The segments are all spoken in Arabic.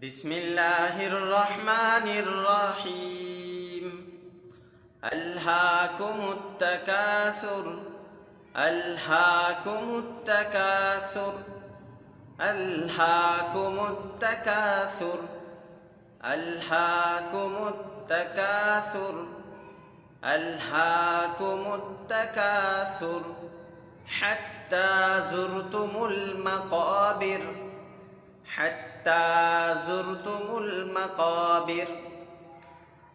بسم الله الرحمن الرحيم. ألهاكم التكاثر ألهاكم التكاثر ألهاكم التكاثر ألهاكم التكاثر ألهاكم التكاثر حتى زرتم المقابر حتى زرتم المقابر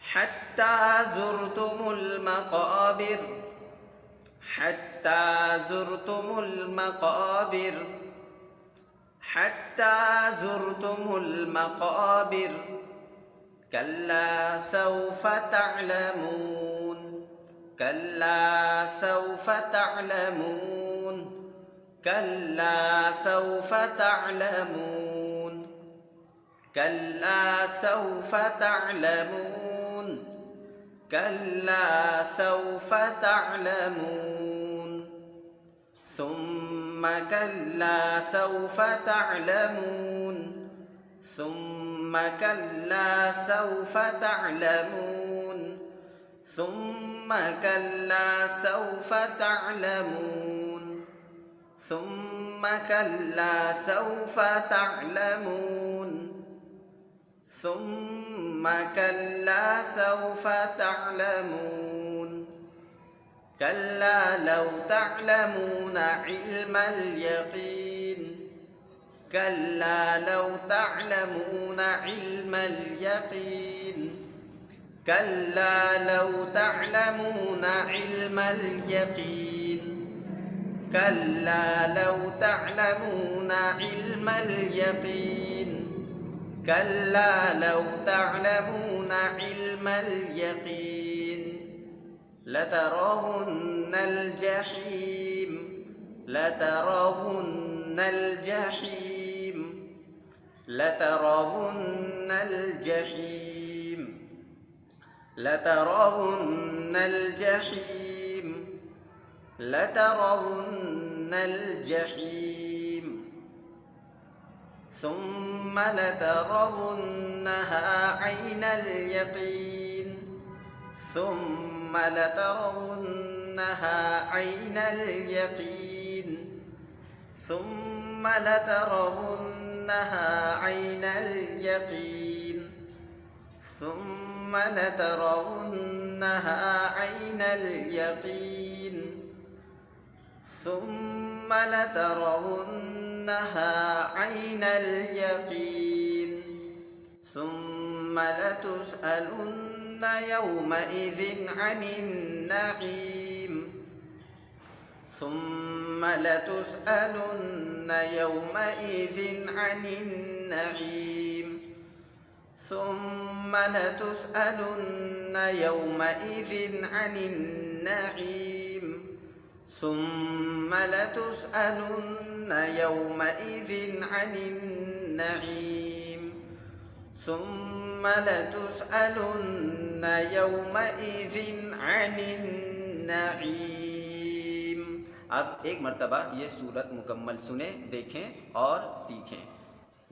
حتى زرتم المقابر حتى زرتم المقابر حتى زرتم المقابر كلا سوف تعلمون كلا سوف تعلمون كلا سوف تعلمون كلا سوف تعلمون كلا سوف تعلمون ثم كلا سوف تعلمون ثم كلا سوف تعلمون ثم كلا سوف تعلمون ثم كلا سوف تعلمون ثم كلا سوف تعلمون كلا لو تعلمون علم اليقين كلا لو تعلمون علم اليقين كلا لو تعلمون علم اليقين كلا لو تعلمون علم اليقين كلا لو تعلمون علم اليقين لترون الجحيم لترون الجحيم لترون الجحيم لترون الجحيم لترون الجحيم ثم لترونها عين اليقين ثم لترونها عين اليقين ثم لترونها عين اليقين ثم لترونها عين اليقين ثم لترونها عين اليقين ثم لتسألن يومئذ عن النعيم ثم لتسألن يومئذ عن النعيم ثم لتسألن يومئذ عن النعيم ثم لتسألن يومئذ عن النعيم ثم لتسألن يومئذ عن النعيम। अब एक मर्तबा ये सूरत मुकम्मल सुने, देखें और सीखें।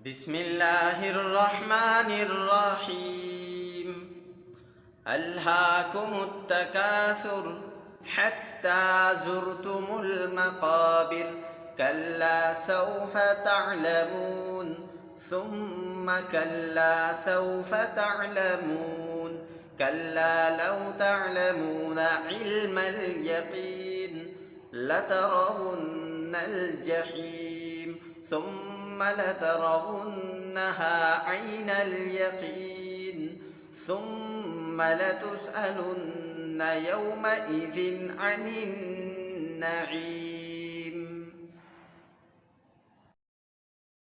बिस्मिल्लाहिर्रहमानिर्रहीम। अल्हाकुमुत तकासुर हत्ता ज़ुरतुमुल मक़ाबिर कल्ला सौफ तअलमून सुम्म कल्ला सौफ तअलमून कल्ला लौ तअलमून इल्मल यक़ीन लतरवुन्नल जहीम ثم لترونها عين اليقين ثم لتسألن يومئذ عن النعيم।